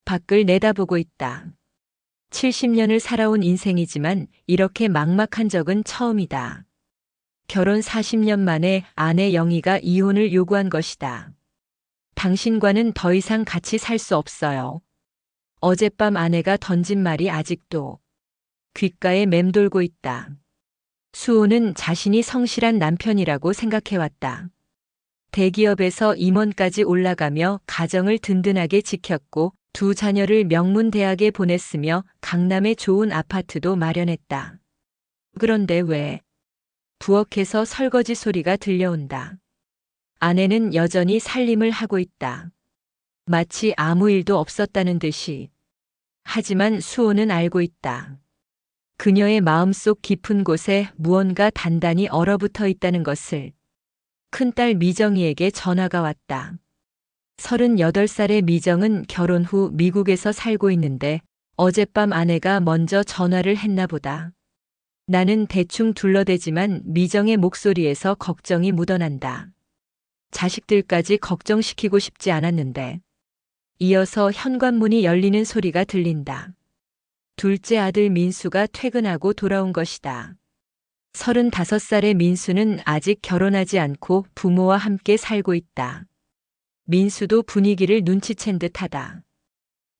밖을 내다보고 있다. 70년을 살아온 인생이지만 이렇게 막막한 적은 처음이다. 결혼 40년 만에 아내 영희가 이혼을 요구한 것이다. 당신과는 더 이상 같이 살 수 없어요. 어젯밤 아내가 던진 말이 아직도 귓가에 맴돌고 있다. 수호는 자신이 성실한 남편이라고 생각해왔다. 대기업에서 임원까지 올라가며 가정을 든든하게 지켰고 두 자녀를 명문대학에 보냈으며 강남에 좋은 아파트도 마련했다. 그런데 왜? 부엌에서 설거지 소리가 들려온다. 아내는 여전히 살림을 하고 있다. 마치 아무 일도 없었다는 듯이. 하지만 수호는 알고 있다. 그녀의 마음속 깊은 곳에 무언가 단단히 얼어붙어 있다는 것을. 큰딸 미정이에게 전화가 왔다. 38살의 미정은 결혼 후 미국에서 살고 있는데 어젯밤 아내가 먼저 전화를 했나 보다. 나는 대충 둘러대지만 미정의 목소리에서 걱정이 묻어난다. 자식들까지 걱정시키고 싶지 않았는데. 이어서 현관문이 열리는 소리가 들린다. 둘째 아들 민수가 퇴근하고 돌아온 것이다. 35살의 민수는 아직 결혼하지 않고 부모와 함께 살고 있다. 민수도 분위기를 눈치챈 듯하다.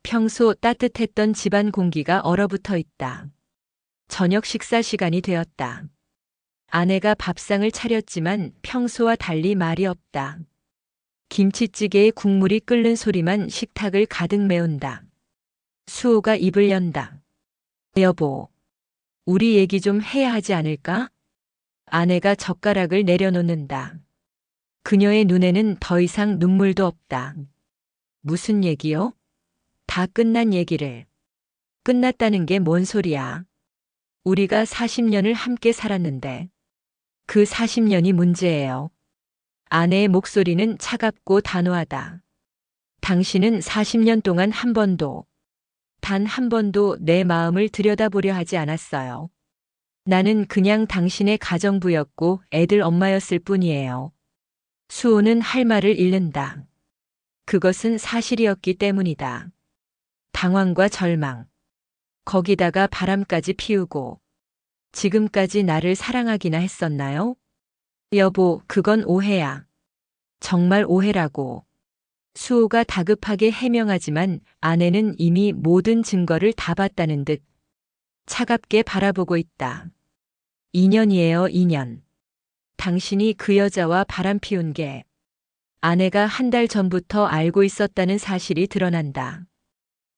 평소 따뜻했던 집안 공기가 얼어붙어 있다. 저녁 식사 시간이 되었다. 아내가 밥상을 차렸지만 평소와 달리 말이 없다. 김치찌개에 국물이 끓는 소리만 식탁을 가득 메운다. 수호가 입을 연다. 여보, 우리 얘기 좀 해야 하지 않을까? 아내가 젓가락을 내려놓는다. 그녀의 눈에는 더 이상 눈물도 없다. 무슨 얘기요? 다 끝난 얘기를. 끝났다는 게 뭔 소리야? 우리가 40년을 함께 살았는데 그 40년이 문제예요. 아내의 목소리는 차갑고 단호하다. 당신은 40년 동안 단 한 번도 내 마음을 들여다보려 하지 않았어요. 나는 그냥 당신의 가정부였고 애들 엄마였을 뿐이에요. 수호는 할 말을 잃는다. 그것은 사실이었기 때문이다. 당황과 절망. 거기다가 바람까지 피우고. 지금까지 나를 사랑하기나 했었나요? 여보, 그건 오해야. 정말 오해라고. 수호가 다급하게 해명하지만 아내는 이미 모든 증거를 다 봤다는 듯 차갑게 바라보고 있다. 2년이에요, 2년. 당신이 그 여자와 바람 피운 게 아내가 한 달 전부터 알고 있었다는 사실이 드러난다.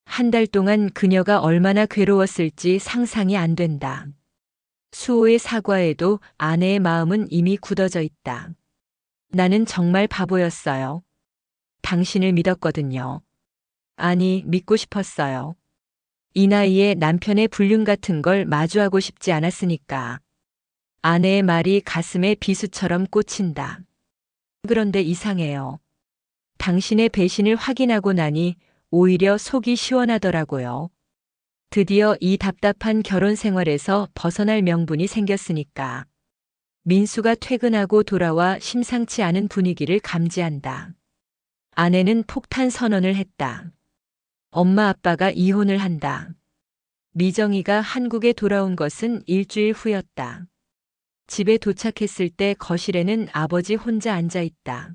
한 달 동안 그녀가 얼마나 괴로웠을지 상상이 안 된다. 수호의 사과에도 아내의 마음은 이미 굳어져 있다. 나는 정말 바보였어요. 당신을 믿었거든요. 아니, 믿고 싶었어요. 이 나이에 남편의 불륜 같은 걸 마주하고 싶지 않았으니까. 아내의 말이 가슴에 비수처럼 꽂힌다. 그런데 이상해요. 당신의 배신을 확인하고 나니 오히려 속이 시원하더라고요. 드디어 이 답답한 결혼 생활에서 벗어날 명분이 생겼으니까. 민수가 퇴근하고 돌아와 심상치 않은 분위기를 감지한다. 아내는 폭탄 선언을 했다. 엄마 아빠가 이혼을 한다. 미정이가 한국에 돌아온 것은 일주일 후였다. 집에 도착했을 때 거실에는 아버지 혼자 앉아 있다.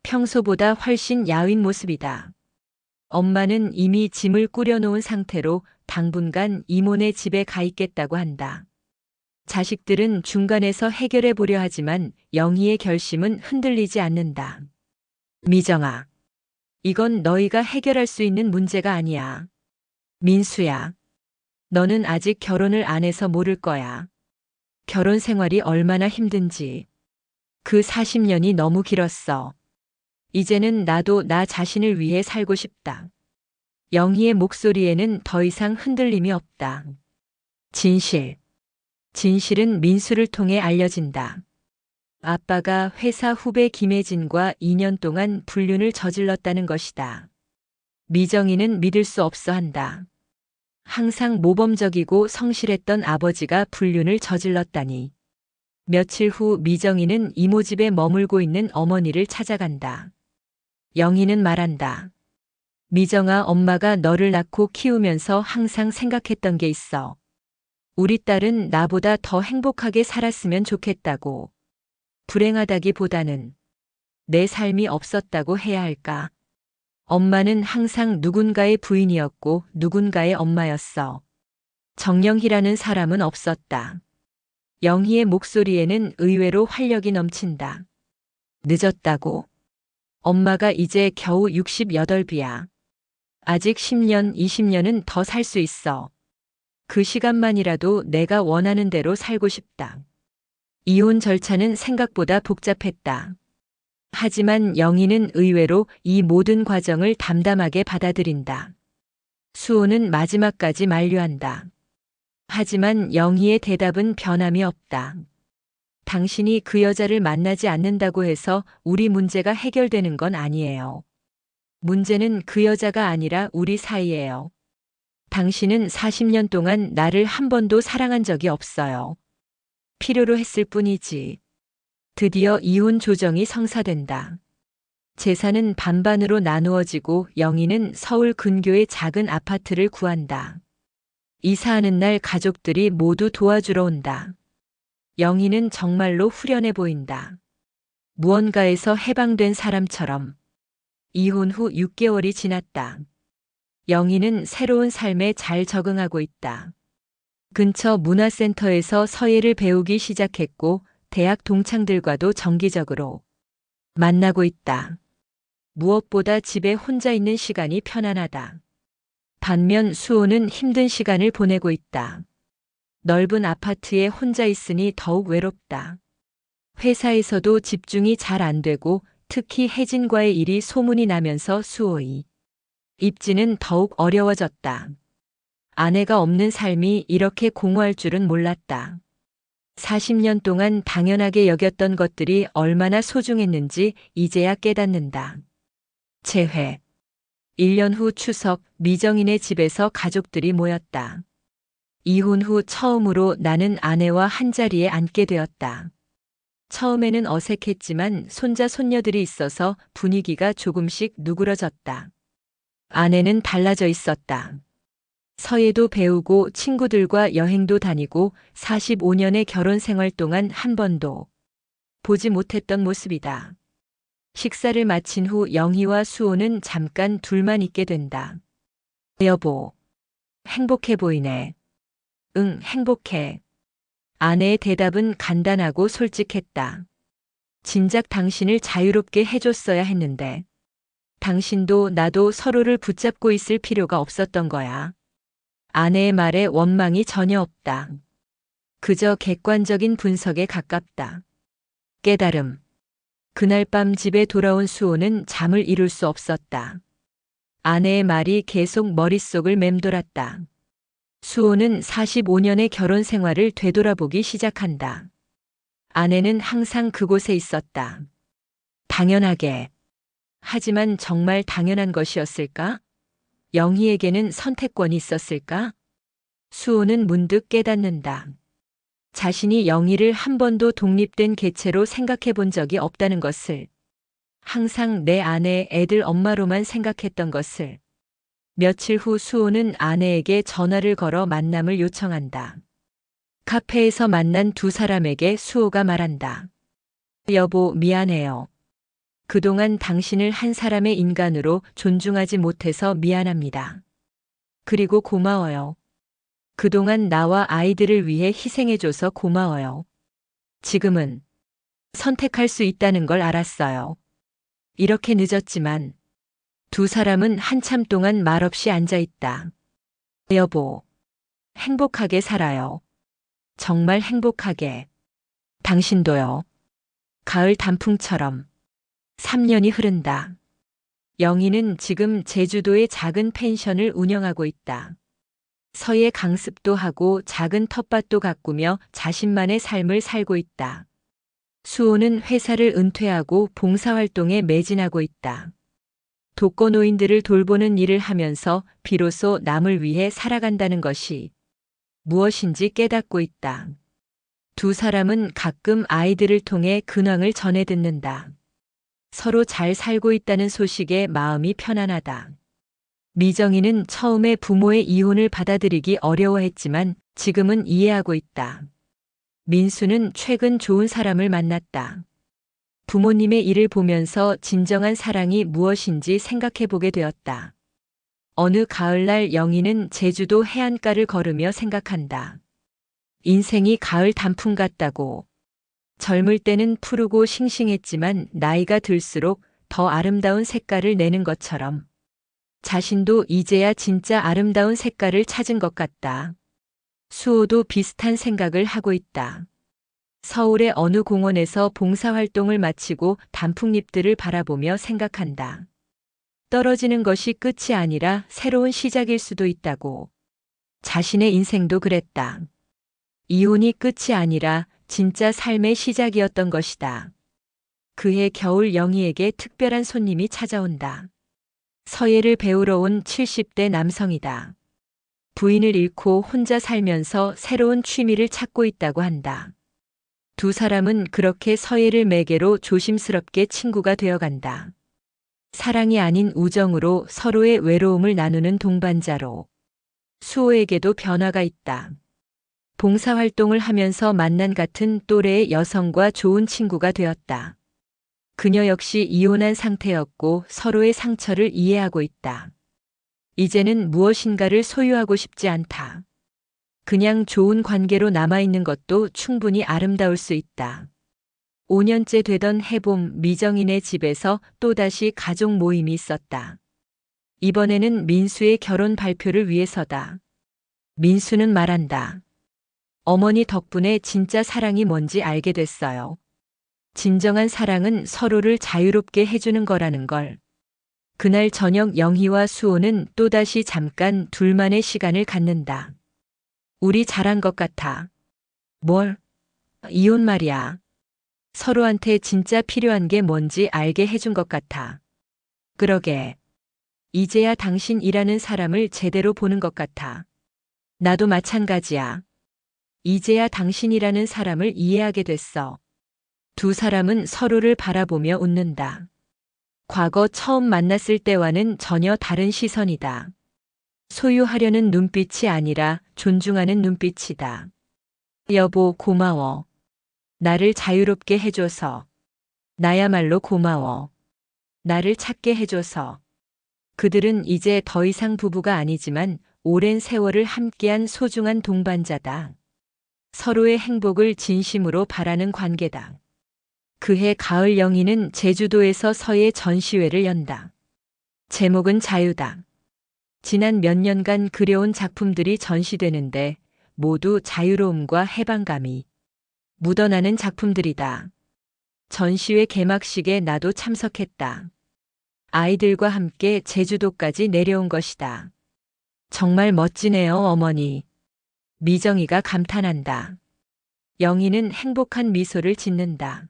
평소보다 훨씬 야윈 모습이다. 엄마는 이미 짐을 꾸려놓은 상태로 당분간 이모네 집에 가 있겠다고 한다. 자식들은 중간에서 해결해 보려 하지만 영희의 결심은 흔들리지 않는다. 미정아, 이건 너희가 해결할 수 있는 문제가 아니야. 민수야, 너는 아직 결혼을 안 해서 모를 거야. 결혼 생활이 얼마나 힘든지. 그 40년이 너무 길었어. 이제는 나도 나 자신을 위해 살고 싶다. 영희의 목소리에는 더 이상 흔들림이 없다. 진실은 민수를 통해 알려진다. 아빠가 회사 후배 김혜진과 2년 동안 불륜을 저질렀다는 것이다. 미정이는 믿을 수 없어 한다. 항상 모범적이고 성실했던 아버지가 불륜을 저질렀다니. 며칠 후 미정이는 이모 집에 머물고 있는 어머니를 찾아간다. 영희는 말한다. 미정아, 엄마가 너를 낳고 키우면서 항상 생각했던 게 있어. 우리 딸은 나보다 더 행복하게 살았으면 좋겠다고. 불행하다기보다는 내 삶이 없었다고 해야 할까. 엄마는 항상 누군가의 부인이었고 누군가의 엄마였어. 정영희라는 사람은 없었다. 영희의 목소리에는 의외로 활력이 넘친다. 늦었다고. 엄마가 이제 겨우 68이야. 아직 10년, 20년은 더 살 수 있어. 그 시간만이라도 내가 원하는 대로 살고 싶다. 이혼 절차는 생각보다 복잡했다. 하지만 영희는 의외로 이 모든 과정을 담담하게 받아들인다. 수호는 마지막까지 만류한다. 하지만 영희의 대답은 변함이 없다. 당신이 그 여자를 만나지 않는다고 해서 우리 문제가 해결되는 건 아니에요. 문제는 그 여자가 아니라 우리 사이예요. 당신은 40년 동안 나를 한 번도 사랑한 적이 없어요. 필요로 했을 뿐이지. 드디어 이혼 조정이 성사된다. 재산은 반반으로 나누어지고 영희는 서울 근교의 작은 아파트를 구한다. 이사하는 날 가족들이 모두 도와주러 온다. 영희는 정말로 후련해 보인다. 무언가에서 해방된 사람처럼. 이혼 후 6개월이 지났다. 영희는 새로운 삶에 잘 적응하고 있다. 근처 문화센터에서 서예를 배우기 시작했고 대학 동창들과도 정기적으로 만나고 있다. 무엇보다 집에 혼자 있는 시간이 편안하다. 반면 수호는 힘든 시간을 보내고 있다. 넓은 아파트에 혼자 있으니 더욱 외롭다. 회사에서도 집중이 잘 안 되고 특히 혜진과의 일이 소문이 나면서 수호의 입지는 더욱 어려워졌다. 아내가 없는 삶이 이렇게 공허할 줄은 몰랐다. 40년 동안 당연하게 여겼던 것들이 얼마나 소중했는지 이제야 깨닫는다. 재회. 1년 후 추석, 미정인의 집에서 가족들이 모였다. 이혼 후 처음으로 나는 아내와 한자리에 앉게 되었다. 처음에는 어색했지만 손자 손녀들이 있어서 분위기가 조금씩 누그러졌다. 아내는 달라져 있었다. 서예도 배우고 친구들과 여행도 다니고 45년의 결혼 생활 동안 한 번도 보지 못했던 모습이다. 식사를 마친 후 영희와 수호는 잠깐 둘만 있게 된다. 여보, 행복해 보이네. 응, 행복해. 아내의 대답은 간단하고 솔직했다. 진작 당신을 자유롭게 해줬어야 했는데. 당신도 나도 서로를 붙잡고 있을 필요가 없었던 거야. 아내의 말에 원망이 전혀 없다. 그저 객관적인 분석에 가깝다. 깨달음. 그날 밤 집에 돌아온 수호는 잠을 이룰 수 없었다. 아내의 말이 계속 머릿속을 맴돌았다. 수호는 45년의 결혼 생활을 되돌아보기 시작한다. 아내는 항상 그곳에 있었다. 당연하게. 하지만 정말 당연한 것이었을까? 영희에게는 선택권이 있었을까? 수호는 문득 깨닫는다. 자신이 영희를 한 번도 독립된 개체로 생각해 본 적이 없다는 것을. 항상 내 아내, 애들 엄마로만 생각했던 것을. 며칠 후 수호는 아내에게 전화를 걸어 만남을 요청한다. 카페에서 만난 두 사람에게 수호가 말한다. 여보, 미안해요. 그동안 당신을 한 사람의 인간으로 존중하지 못해서 미안합니다. 그리고 고마워요. 그동안 나와 아이들을 위해 희생해줘서 고마워요. 지금은 선택할 수 있다는 걸 알았어요. 이렇게 늦었지만 두 사람은 한참 동안 말없이 앉아 있다. 여보, 행복하게 살아요. 정말 행복하게. 당신도요. 가을 단풍처럼. 3년이 흐른다. 영희는 지금 제주도의 작은 펜션을 운영하고 있다. 서예 강습도 하고 작은 텃밭도 가꾸며 자신만의 삶을 살고 있다. 수호는 회사를 은퇴하고 봉사활동에 매진하고 있다. 독거노인들을 돌보는 일을 하면서 비로소 남을 위해 살아간다는 것이 무엇인지 깨닫고 있다. 두 사람은 가끔 아이들을 통해 근황을 전해 듣는다. 서로 잘 살고 있다는 소식에 마음이 편안하다. 미정이는 처음에 부모의 이혼을 받아들이기 어려워했지만 지금은 이해하고 있다. 민수는 최근 좋은 사람을 만났다. 부모님의 일을 보면서 진정한 사랑이 무엇인지 생각해 보게 되었다. 어느 가을날 영희는 제주도 해안가를 걸으며 생각한다. 인생이 가을 단풍 같다고. 젊을 때는 푸르고 싱싱했지만 나이가 들수록 더 아름다운 색깔을 내는 것처럼 자신도 이제야 진짜 아름다운 색깔을 찾은 것 같다. 수호도 비슷한 생각을 하고 있다. 서울의 어느 공원에서 봉사활동을 마치고 단풍잎들을 바라보며 생각한다. 떨어지는 것이 끝이 아니라 새로운 시작일 수도 있다고. 자신의 인생도 그랬다. 이혼이 끝이 아니라 진짜 삶의 시작이었던 것이다. 그해 겨울 영희에게 특별한 손님이 찾아온다. 서예를 배우러 온 70대 남성이다. 부인을 잃고 혼자 살면서 새로운 취미를 찾고 있다고 한다. 두 사람은 그렇게 서예를 매개로 조심스럽게 친구가 되어간다. 사랑이 아닌 우정으로 서로의 외로움을 나누는 동반자로. 수호에게도 변화가 있다. 봉사활동을 하면서 만난 같은 또래의 여성과 좋은 친구가 되었다. 그녀 역시 이혼한 상태였고 서로의 상처를 이해하고 있다. 이제는 무엇인가를 소유하고 싶지 않다. 그냥 좋은 관계로 남아있는 것도 충분히 아름다울 수 있다. 5년째 되던 해봄 미정인의 집에서 또다시 가족 모임이 있었다. 이번에는 민수의 결혼 발표를 위해서다. 민수는 말한다. 어머니 덕분에 진짜 사랑이 뭔지 알게 됐어요. 진정한 사랑은 서로를 자유롭게 해주는 거라는 걸. 그날 저녁 영희와 수호는 또다시 잠깐 둘만의 시간을 갖는다. 우리 잘한 것 같아. 뭘? 이혼 말이야. 서로한테 진짜 필요한 게 뭔지 알게 해준 것 같아. 그러게. 이제야 당신이라는 사람을 제대로 보는 것 같아. 나도 마찬가지야. 이제야 당신이라는 사람을 이해하게 됐어. 두 사람은 서로를 바라보며 웃는다. 과거 처음 만났을 때와는 전혀 다른 시선이다. 소유하려는 눈빛이 아니라 존중하는 눈빛이다. 여보, 고마워. 나를 자유롭게 해줘서. 나야말로 고마워. 나를 찾게 해줘서. 그들은 이제 더 이상 부부가 아니지만 오랜 세월을 함께한 소중한 동반자다. 서로의 행복을 진심으로 바라는 관계다. 그해 가을 영희는 제주도에서 서예 전시회를 연다. 제목은 자유다. 지난 몇 년간 그려온 작품들이 전시되는데 모두 자유로움과 해방감이 묻어나는 작품들이다. 전시회 개막식에 나도 참석했다. 아이들과 함께 제주도까지 내려온 것이다. 정말 멋지네요, 어머니. 미정이가 감탄한다. 영희는 행복한 미소를 짓는다.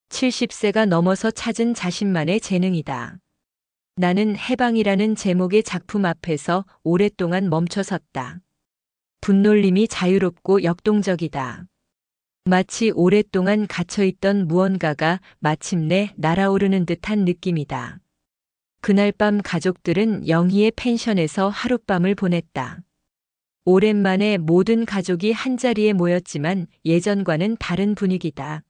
70세가 넘어서 찾은 자신만의 재능이다. 나는 해방이라는 제목의 작품 앞에서 오랫동안 멈춰섰다. 분놀림이 자유롭고 역동적이다. 마치 오랫동안 갇혀있던 무언가가 마침내 날아오르는 듯한 느낌이다. 그날 밤 가족들은 영희의 펜션에서 하룻밤을 보냈다. 오랜만에 모든 가족이 한자리에 모였지만 예전과는 다른 분위기다.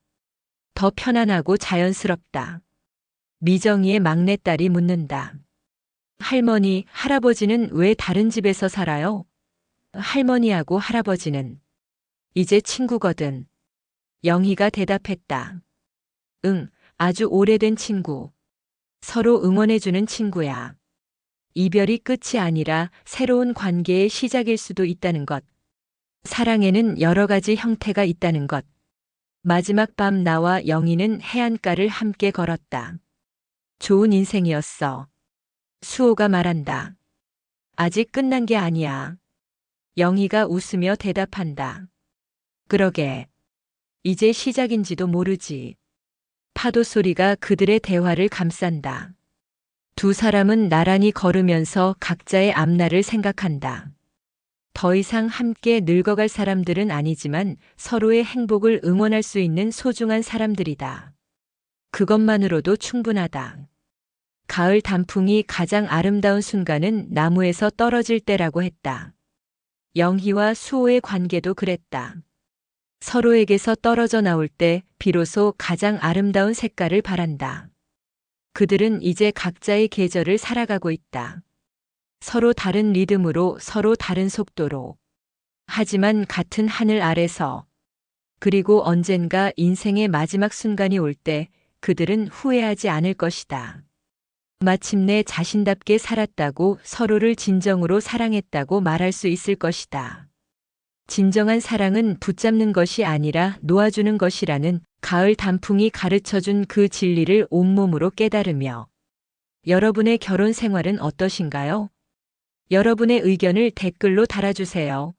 더 편안하고 자연스럽다. 미정이의 막내딸이 묻는다. 할머니, 할아버지는 왜 다른 집에서 살아요? 할머니하고 할아버지는 이제 친구거든. 영희가 대답했다. 응, 아주 오래된 친구. 서로 응원해주는 친구야. 이별이 끝이 아니라 새로운 관계의 시작일 수도 있다는 것. 사랑에는 여러 가지 형태가 있다는 것. 마지막 밤 나와 영희는 해안가를 함께 걸었다. 좋은 인생이었어. 수호가 말한다. 아직 끝난 게 아니야. 영희가 웃으며 대답한다. 그러게. 이제 시작인지도 모르지. 파도 소리가 그들의 대화를 감싼다. 두 사람은 나란히 걸으면서 각자의 앞날을 생각한다. 더 이상 함께 늙어갈 사람들은 아니지만 서로의 행복을 응원할 수 있는 소중한 사람들이다. 그것만으로도 충분하다. 가을 단풍이 가장 아름다운 순간은 나무에서 떨어질 때라고 했다. 영희와 수호의 관계도 그랬다. 서로에게서 떨어져 나올 때 비로소 가장 아름다운 색깔을 발한다. 그들은 이제 각자의 계절을 살아가고 있다. 서로 다른 리듬으로, 서로 다른 속도로. 하지만 같은 하늘 아래서. 그리고 언젠가 인생의 마지막 순간이 올 때 그들은 후회하지 않을 것이다. 마침내 자신답게 살았다고, 서로를 진정으로 사랑했다고 말할 수 있을 것이다. 진정한 사랑은 붙잡는 것이 아니라 놓아주는 것이라는 가을 단풍이 가르쳐준 그 진리를 온몸으로 깨달으며. 여러분의 결혼 생활은 어떠신가요? 여러분의 의견을 댓글로 달아주세요.